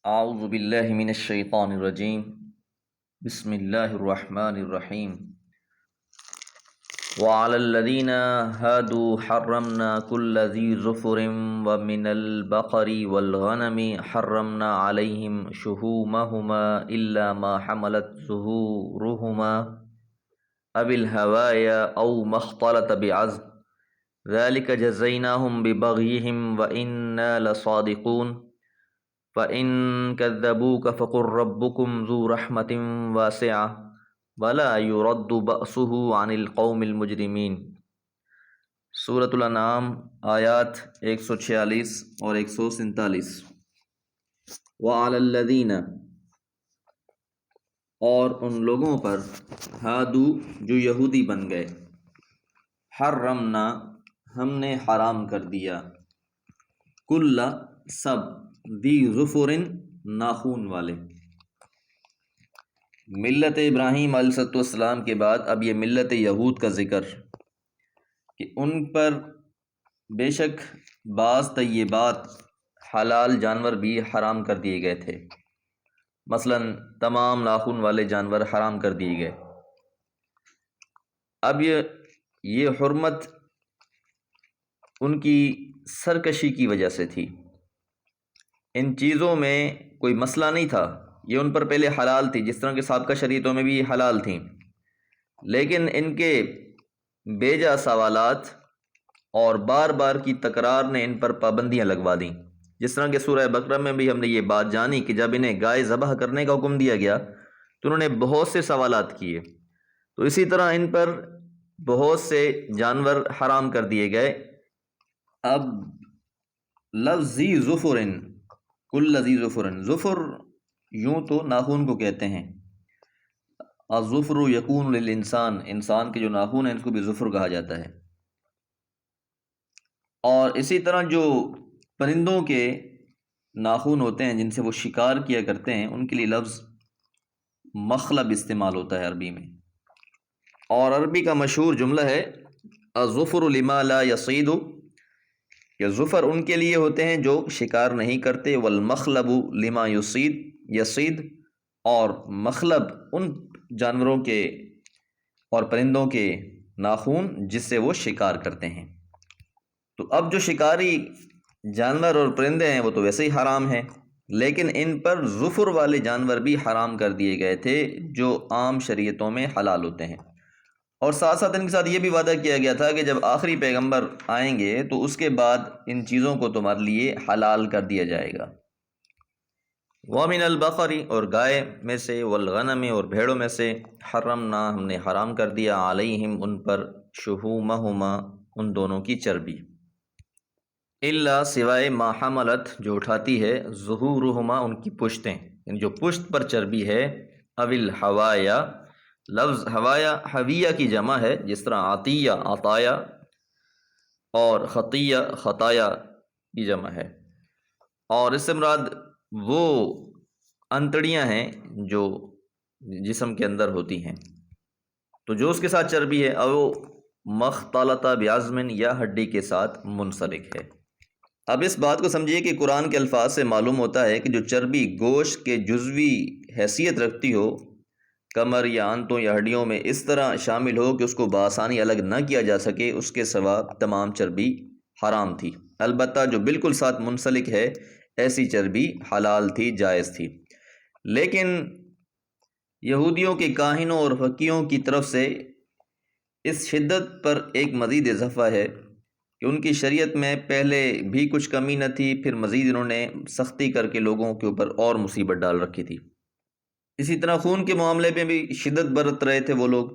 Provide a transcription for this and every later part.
اعوذ باللہ من الشیطان الرجیم بسم اللہ الرحمن الرحیم وعلى الذین هادوا حرمنا كل ذی ظفر ومن البقر والغنم حرمنا علیہم شحومہما الا ما حملت ظہورہما او الہوایا او ما اختلط بعظم ذلک جزیناہم ببغیہم وإنا لصادقون فَإِن كَذَّبُوكَ فَقُلْ رَبُّكُمْ ذُو رَحْمَةٍ وَاسِعَةٍ وَلَا يُرَدُّ بَأْسُهُ عَنِ الْقَوْمِ الْمُجْرِمِينَ۔ سورۃ الانعام آیات 146 اور 147۔ وَعَلَى الَّذِينَ، اور ان لوگوں پر، ہادو جو یہودی بن گئے، حرمنا ہم نے حرام کر دیا، کل سب، ذی ظفر ناخون والے۔ ملت ابراہیم علیہ السلام کے بعد اب یہ ملت یہود کا ذکر کہ ان پر بے شک بعض طیبات حلال جانور بھی حرام کر دیے گئے تھے، مثلا تمام ناخون والے جانور حرام کر دیے گئے۔ اب یہ حرمت ان کی سرکشی کی وجہ سے تھی، ان چیزوں میں کوئی مسئلہ نہیں تھا، یہ ان پر پہلے حلال تھی، جس طرح کہ سابقہ شریعتوں میں بھی حلال تھیں، لیکن ان کے بیجا سوالات اور بار بار کی تکرار نے ان پر پابندیاں لگوا دیں۔ جس طرح کہ سورہ بقرہ میں بھی ہم نے یہ بات جانی کہ جب انہیں گائے ذبح کرنے کا حکم دیا گیا تو انہوں نے بہت سے سوالات کیے، تو اسی طرح ان پر بہت سے جانور حرام کر دیے گئے۔ اب لفظ ذی ظفر، کل ذی ظفر، ظفر یوں تو ناخون کو کہتے ہیں، الظفر یکون للانسان، انسان کے جو ناخون ہیں اس کو بھی ظفر کہا جاتا ہے، اور اسی طرح جو پرندوں کے ناخون ہوتے ہیں جن سے وہ شکار کیا کرتے ہیں ان کے لیے لفظ مخلب استعمال ہوتا ہے عربی میں، اور عربی کا مشہور جملہ ہے الظفر لما لا یصید، کہ ظفر ان کے لیے ہوتے ہیں جو شکار نہیں کرتے، والمخلب لما یصید، اور مخلب ان جانوروں کے اور پرندوں کے ناخون جس سے وہ شکار کرتے ہیں۔ تو اب جو شکاری جانور اور پرندے ہیں وہ تو ویسے ہی حرام ہیں، لیکن ان پر ظفر والے جانور بھی حرام کر دیے گئے تھے جو عام شریعتوں میں حلال ہوتے ہیں، اور ساتھ ساتھ ان کے ساتھ یہ بھی وعدہ کیا گیا تھا کہ جب آخری پیغمبر آئیں گے تو اس کے بعد ان چیزوں کو تمہارے لیے حلال کر دیا جائے گا۔ وَمِنَ الْبَقَرِ، اور گائے میں سے، وَالْغَنَمِ، اور بھیڑوں میں سے، حرمنا ہم نے حرام کر دیا، علیہم ان پر، شحومہما ان دونوں کی چربی، الا سوائے ما حملت جو اٹھاتی ہے، ظہورہما ان کی پشتیں، یعنی جو پشت پر چربی ہے، اول حوایا، لفظ حوایا حویہ کی جمع ہے، جس طرح عطیہ عطایا اور خطیہ خطایا کی جمع ہے، اور اس سے مراد وہ انتڑیاں ہیں جو جسم کے اندر ہوتی ہیں، تو جو اس کے ساتھ چربی ہے، او مختلط بعظم، یا ہڈی کے ساتھ منسلک ہے۔ اب اس بات کو سمجھیے کہ قرآن کے الفاظ سے معلوم ہوتا ہے کہ جو چربی گوشت کے جزوی حیثیت رکھتی ہو، کمر یا آنتوں یا ہڈیوں میں اس طرح شامل ہو کہ اس کو بآسانی الگ نہ کیا جا سکے، اس کے سوا تمام چربی حرام تھی، البتہ جو بالکل ساتھ منسلک ہے ایسی چربی حلال تھی، جائز تھی۔ لیکن یہودیوں کے کاہنوں اور فقیوں کی طرف سے اس شدت پر ایک مزید اضافہ ہے کہ ان کی شریعت میں پہلے بھی کچھ کمی نہ تھی، پھر مزید انہوں نے سختی کر کے لوگوں کے اوپر اور مصیبت ڈال رکھی تھی۔ اسی طرح خون کے معاملے میں بھی شدت برت رہے تھے وہ لوگ،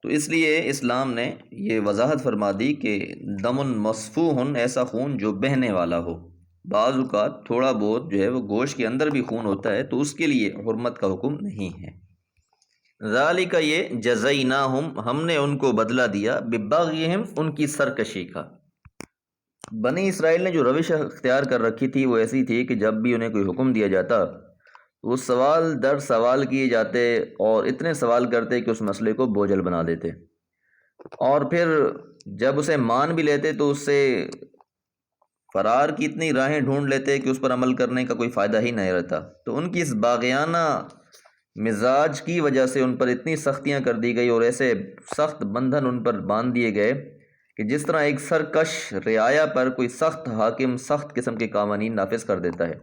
تو اس لیے اسلام نے یہ وضاحت فرما دی کہ دم مسفوح، ایسا خون جو بہنے والا ہو، بعض اوقات تھوڑا بہت جو ہے وہ گوشت کے اندر بھی خون ہوتا ہے تو اس کے لیے حرمت کا حکم نہیں ہے۔ ذالک، یہ، جزیناہم ہم نے ان کو بدلہ دیا، ببغیہم ان کی سرکشی کا۔ بنی اسرائیل نے جو روش اختیار کر رکھی تھی وہ ایسی تھی کہ جب بھی انہیں کوئی حکم دیا جاتا وہ سوال در سوال کیے جاتے، اور اتنے سوال کرتے کہ اس مسئلے کو بوجھل بنا دیتے، اور پھر جب اسے مان بھی لیتے تو اس سے فرار کی اتنی راہیں ڈھونڈ لیتے کہ اس پر عمل کرنے کا کوئی فائدہ ہی نہیں رہتا۔ تو ان کی اس باغیانہ مزاج کی وجہ سے ان پر اتنی سختیاں کر دی گئی اور ایسے سخت بندھن ان پر باندھ دیے گئے کہ جس طرح ایک سرکش رعایا پر کوئی سخت حاکم سخت قسم کے قوانین نافذ کر دیتا ہے،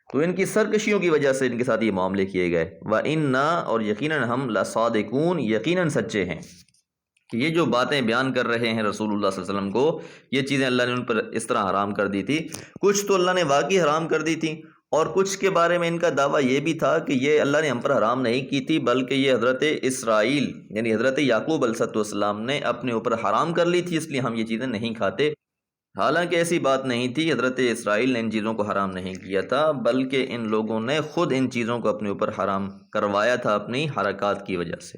تو ان کی سرکشیوں کی وجہ سے ان کے ساتھ یہ معاملے کیے گئے۔ وَإِنَّا اور یقیناً ہم لَصَادِقُونَ یقیناً سچے ہیں کہ یہ جو باتیں بیان کر رہے ہیں رسول اللہ صلی اللہ علیہ وسلم کو، یہ چیزیں اللہ نے ان پر اس طرح حرام کر دی تھی۔ کچھ تو اللہ نے واقعی حرام کر دی تھی، اور کچھ کے بارے میں ان کا دعویٰ یہ بھی تھا کہ یہ اللہ نے ہم پر حرام نہیں کی تھی، بلکہ یہ حضرت اسرائیل یعنی حضرت یعقوب علیہ السلام نے اپنے اوپر حرام کر لی تھی، اس لیے ہم یہ چیزیں نہیں کھاتے۔ حالانکہ ایسی بات نہیں تھی، حضرت اسرائیل نے ان چیزوں کو حرام نہیں کیا تھا، بلکہ ان لوگوں نے خود ان چیزوں کو اپنے اوپر حرام کروایا تھا اپنی حرکات کی وجہ سے۔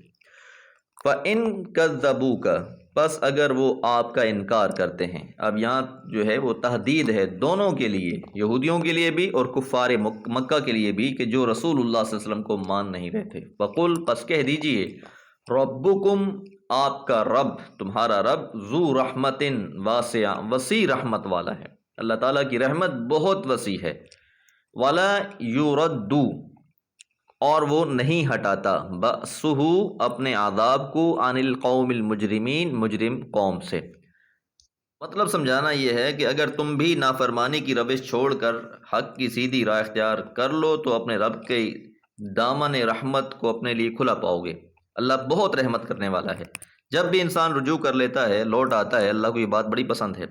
فَإِن كَذَّبُوكَ پس اگر وہ آپ کا انکار کرتے ہیں، اب یہاں جو ہے وہ تحدید ہے دونوں کے لیے، یہودیوں کے لیے بھی اور کفار مکہ کے لیے بھی، کہ جو رسول اللہ صلی اللہ علیہ وسلم کو مان نہیں رہے تھے۔ فَقُلْ پس کہہ دیجئے، ربکم آپ کا رب، تمہارا رب، ذو رحمت واسعہ وسیع رحمت والا ہے، اللہ تعالیٰ کی رحمت بہت وسیع ہے۔ ولا یرد اور وہ نہیں ہٹاتا، بأسہ اپنے عذاب کو، عن القوم المجرمین مجرم قوم سے۔ مطلب سمجھانا یہ ہے کہ اگر تم بھی نافرمانی کی روش چھوڑ کر حق کی سیدھی راہ اختیار کر لو تو اپنے رب کے دامن رحمت کو اپنے لیے کھلا پاؤ گے۔ اللہ بہت رحمت کرنے والا ہے۔ جب بھی انسان رجوع کر لیتا ہے، لوٹ آتا ہے، اللہ کو یہ بات بڑی پسند ہے۔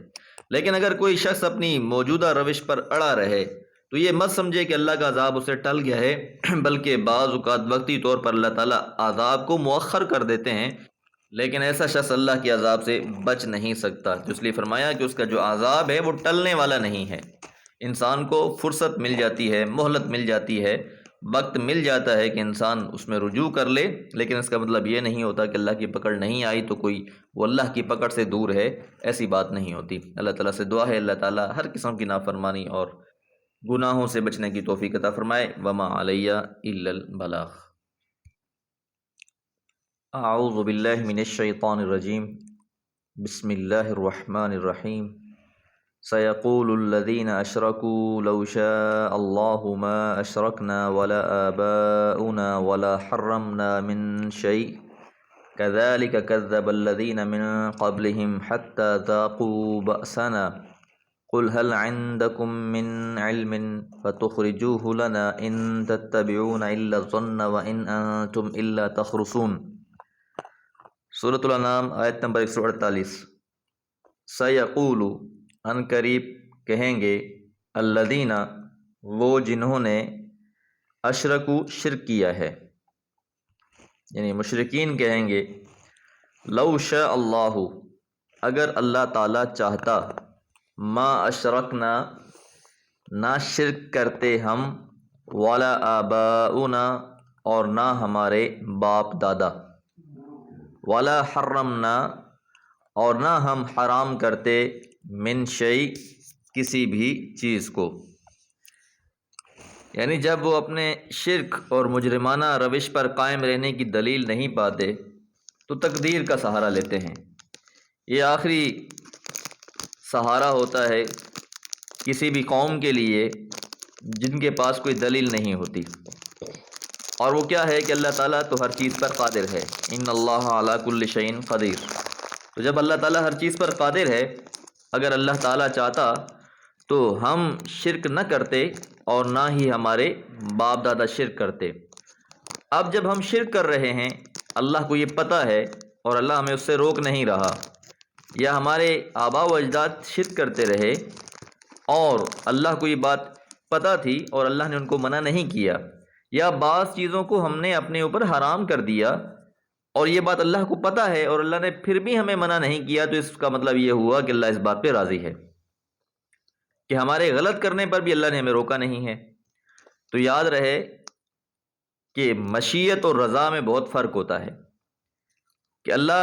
لیکن اگر کوئی شخص اپنی موجودہ روش پر اڑا رہے تو یہ مت سمجھے کہ اللہ کا عذاب اسے ٹل گیا ہے، بلکہ بعض اوقات وقتی طور پر اللہ تعالیٰ عذاب کو مؤخر کر دیتے ہیں، لیکن ایسا شخص اللہ کے عذاب سے بچ نہیں سکتا، تو اس لیے فرمایا کہ اس کا جو عذاب ہے وہ ٹلنے والا نہیں ہے۔ انسان کو فرصت مل جاتی ہے، مہلت مل جاتی ہے، وقت مل جاتا ہے کہ انسان اس میں رجوع کر لے، لیکن اس کا مطلب یہ نہیں ہوتا کہ اللہ کی پکڑ نہیں آئی تو کوئی وہ اللہ کی پکڑ سے دور ہے، ایسی بات نہیں ہوتی۔ اللہ تعالیٰ سے دعا ہے اللہ تعالیٰ ہر قسم کی نافرمانی اور گناہوں سے بچنے کی توفیق عطا فرمائے۔ وما علیہ الا البلاغ۔ اعوذ باللہ من الشیطان الرجیم، بسم اللہ الرحمن الرحیم۔ سيقول الذين أشركوا لو شاء الله ما أشركنا ولا آباؤنا ولا حرمنا من شيء كذلك كذب الذين من قبلهم حتى ذاقوا بأسنا قل هل عندكم من علم فتخرجوه لنا إن تتبعون إلا الظن وإن أنتم إلا تخرصون۔ سورة الانعام آیت نمبر 148۔ سيقول ان قریب کہیں گے، الذین وہ جنہوں نے، اشرکو شرک کیا ہے، یعنی مشرکین کہیں گے، لو شاء اللہ اگر اللہ تعالیٰ چاہتا، ما اشرکنا نہ شرک کرتے ہم، ولا آباؤنا اور نہ ہمارے باپ دادا، ولا حرمنا اور نہ ہم حرام کرتے، من شیء کسی بھی چیز کو۔ یعنی جب وہ اپنے شرک اور مجرمانہ روش پر قائم رہنے کی دلیل نہیں پاتے تو تقدیر کا سہارا لیتے ہیں۔ یہ آخری سہارا ہوتا ہے کسی بھی قوم کے لیے جن کے پاس کوئی دلیل نہیں ہوتی، اور وہ کیا ہے کہ اللہ تعالیٰ تو ہر چیز پر قادر ہے، ان اللہ علی کل شیء قدیر۔ تو جب اللہ تعالیٰ ہر چیز پر قادر ہے، اگر اللہ تعالیٰ چاہتا تو ہم شرک نہ کرتے اور نہ ہی ہمارے باپ دادا شرک کرتے۔ اب جب ہم شرک کر رہے ہیں، اللہ کو یہ پتہ ہے اور اللہ ہمیں اس سے روک نہیں رہا، یا ہمارے آباء و اجداد شرک کرتے رہے اور اللہ کو یہ بات پتہ تھی اور اللہ نے ان کو منع نہیں کیا، یا بعض چیزوں کو ہم نے اپنے اوپر حرام کر دیا اور یہ بات اللہ کو پتہ ہے اور اللہ نے پھر بھی ہمیں منع نہیں کیا، تو اس کا مطلب یہ ہوا کہ اللہ اس بات پہ راضی ہے کہ ہمارے غلط کرنے پر بھی اللہ نے ہمیں روکا نہیں ہے۔ تو یاد رہے کہ مشیت اور رضا میں بہت فرق ہوتا ہے، کہ اللہ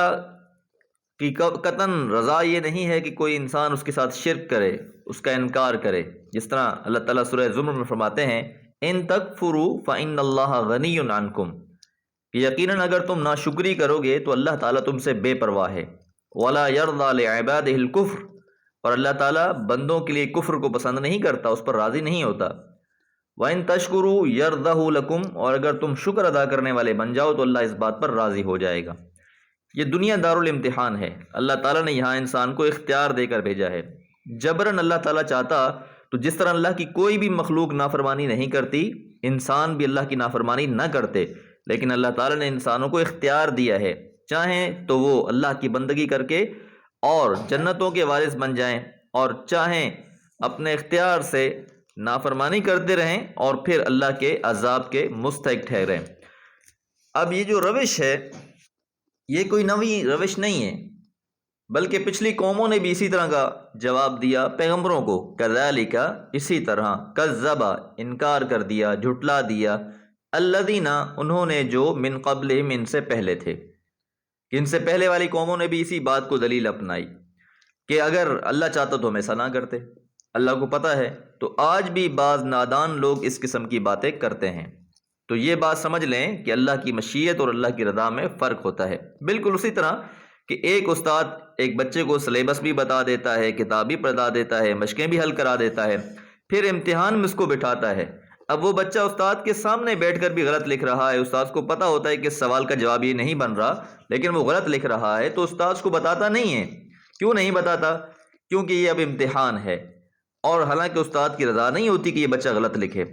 کی قطعاً رضا یہ نہیں ہے کہ کوئی انسان اس کے ساتھ شرک کرے، اس کا انکار کرے، جس طرح اللہ تعالیٰ سورہ زمر میں فرماتے ہیں، ان تکفروا فإن اللہ غنی عنکم، کہ یقیناً اگر تم ناشکری کرو گے تو اللہ تعالیٰ تم سے بے پرواہ ہے، ولا یرضی لعبادہ الکفر، اور اللہ تعالیٰ بندوں کے لیے کفر کو پسند نہیں کرتا، اس پر راضی نہیں ہوتا۔ وَإِن تَشْكُرُوا يَرْضَهُ لَكُمْ، اور اگر تم شکر ادا کرنے والے بن جاؤ تو اللہ اس بات پر راضی ہو جائے گا۔ یہ دنیا دارالامتحان ہے، اللہ تعالیٰ نے یہاں انسان کو اختیار دے کر بھیجا ہے۔ جبراً اللہ تعالیٰ چاہتا تو جس طرح اللہ کی کوئی بھی مخلوق نافرمانی نہیں کرتی، انسان بھی اللہ کی نافرمانی نہ کرتے، لیکن اللہ تعالیٰ نے انسانوں کو اختیار دیا ہے، چاہیں تو وہ اللہ کی بندگی کر کے اور جنتوں کے وارث بن جائیں، اور چاہیں اپنے اختیار سے نافرمانی کرتے رہیں اور پھر اللہ کے عذاب کے مستحق ٹھہریں۔ اب یہ جو روش ہے یہ کوئی نئی روش نہیں ہے، بلکہ پچھلی قوموں نے بھی اسی طرح کا جواب دیا پیغمبروں کو، کذالک، اسی طرح، کذب، انکار کر دیا، جھٹلا دیا، الذین، انہوں نے جو، من قبلہم، ان سے پہلے تھے، ان سے پہلے والی قوموں نے بھی اسی بات کو دلیل اپنائی کہ اگر اللہ چاہتا تو ہم ایسا نہ کرتے، اللہ کو پتہ ہے۔ تو آج بھی بعض نادان لوگ اس قسم کی باتیں کرتے ہیں۔ تو یہ بات سمجھ لیں کہ اللہ کی مشیت اور اللہ کی رضا میں فرق ہوتا ہے، بالکل اسی طرح کہ ایک استاد ایک بچے کو سلیبس بھی بتا دیتا ہے، کتاب بھی پڑھا دیتا ہے، مشقیں بھی حل کرا دیتا ہے، پھر امتحان میں اس کو بٹھاتا ہے۔ اب وہ بچہ استاد کے سامنے بیٹھ کر بھی غلط لکھ رہا ہے، استاد کو پتہ ہوتا ہے کہ اس سوال کا جواب یہ نہیں بن رہا، لیکن وہ غلط لکھ رہا ہے، تو استاد کو بتاتا نہیں ہے۔ کیوں نہیں بتاتا؟ کیونکہ یہ اب امتحان ہے، اور حالانکہ استاد کی رضا نہیں ہوتی کہ یہ بچہ غلط لکھے۔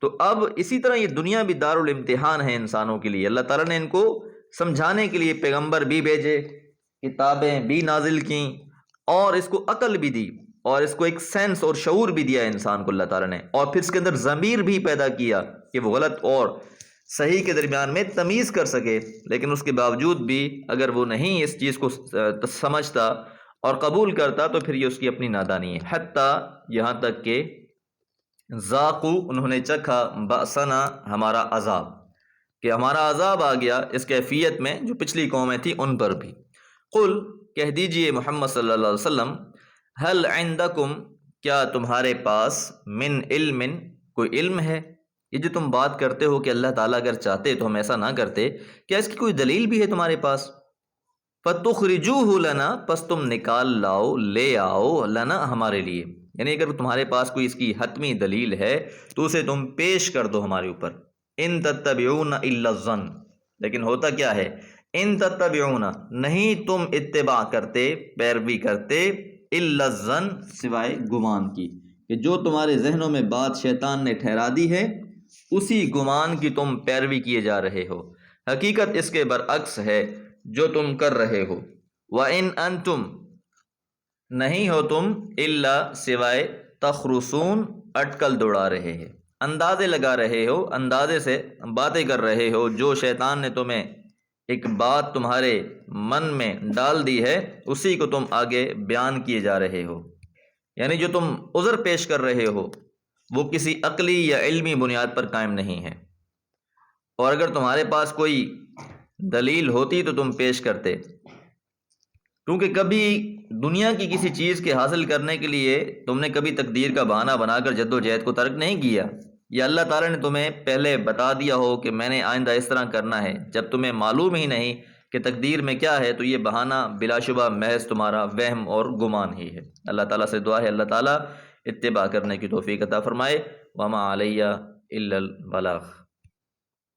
تو اب اسی طرح یہ دنیا بھی دارالامتحان ہے انسانوں کے لیے۔ اللہ تعالیٰ نے ان کو سمجھانے کے لیے پیغمبر بھی بھیجے، کتابیں بھی نازل کیں، اور اس کو عقل بھی دی، اور اس کو ایک سینس اور شعور بھی دیا انسان کو اللہ تعالیٰ نے، اور پھر اس کے اندر ضمیر بھی پیدا کیا کہ وہ غلط اور صحیح کے درمیان میں تمیز کر سکے۔ لیکن اس کے باوجود بھی اگر وہ نہیں اس چیز کو سمجھتا اور قبول کرتا تو پھر یہ اس کی اپنی نادانی ہے۔ حتیٰ یہاں تک کہ ذاقو، انہوں نے چکھا، بأسنا، ہمارا عذاب، کہ ہمارا عذاب آ گیا اس کیفیت میں جو پچھلی قومیں تھیں ان پر بھی۔ قل، کہہ دیجئے محمد صلی اللہ علیہ وسلم، هل عندکم، کیا تمہارے پاس، من علم، کوئی علم ہے؟ یہ جو تم بات کرتے ہو کہ اللہ تعالیٰ اگر چاہتے تو ہم ایسا نہ کرتے، کیا اس کی کوئی دلیل بھی ہے تمہارے پاس؟ فَتُخْرِجُوهُ لَنَا، پس تم نکال لاؤ، لے آؤ، لنا، ہمارے لیے، یعنی اگر تمہارے پاس کوئی اس کی حتمی دلیل ہے تو اسے تم پیش کر دو ہمارے اوپر۔ ان تتبعون الا الظن، لیکن ہوتا کیا ہے، ان تتبعون، نہیں تم اتباع کرتے، پیروی کرتے، الا الظن، سوائے گمان کی، کہ جو تمہارے ذہنوں میں بات شیطان نے ٹھہرا دی ہے اسی گمان کی تم پیروی کیے جا رہے ہو، حقیقت اس کے برعکس ہے جو تم کر رہے ہو۔ وَإِنْ أَنْتُمْ، نہیں ہو تم، الا، سوائے، تخرصون، اٹکل دوڑا رہے ہیں، اندازے لگا رہے ہو، اندازے سے باتیں کر رہے ہو، جو شیطان نے تمہیں ایک بات تمہارے من میں ڈال دی ہے اسی کو تم آگے بیان کیے جا رہے ہو، یعنی جو تم عذر پیش کر رہے ہو وہ کسی عقلی یا علمی بنیاد پر قائم نہیں ہے، اور اگر تمہارے پاس کوئی دلیل ہوتی تو تم پیش کرتے، کیونکہ کبھی دنیا کی کسی چیز کے حاصل کرنے کے لیے تم نے کبھی تقدیر کا بہانہ بنا کر جد و جہد کو ترک نہیں کیا، یا اللہ تعالیٰ نے تمہیں پہلے بتا دیا ہو کہ میں نے آئندہ اس طرح کرنا ہے، جب تمہیں معلوم ہی نہیں کہ تقدیر میں کیا ہے تو یہ بہانہ بلا شبہ محض تمہارا وہم اور گمان ہی ہے۔ اللہ تعالیٰ سے دعا ہے اللہ تعالیٰ اتباع کرنے کی توفیق عطا فرمائے۔ وما علیہ الا البلاغ۔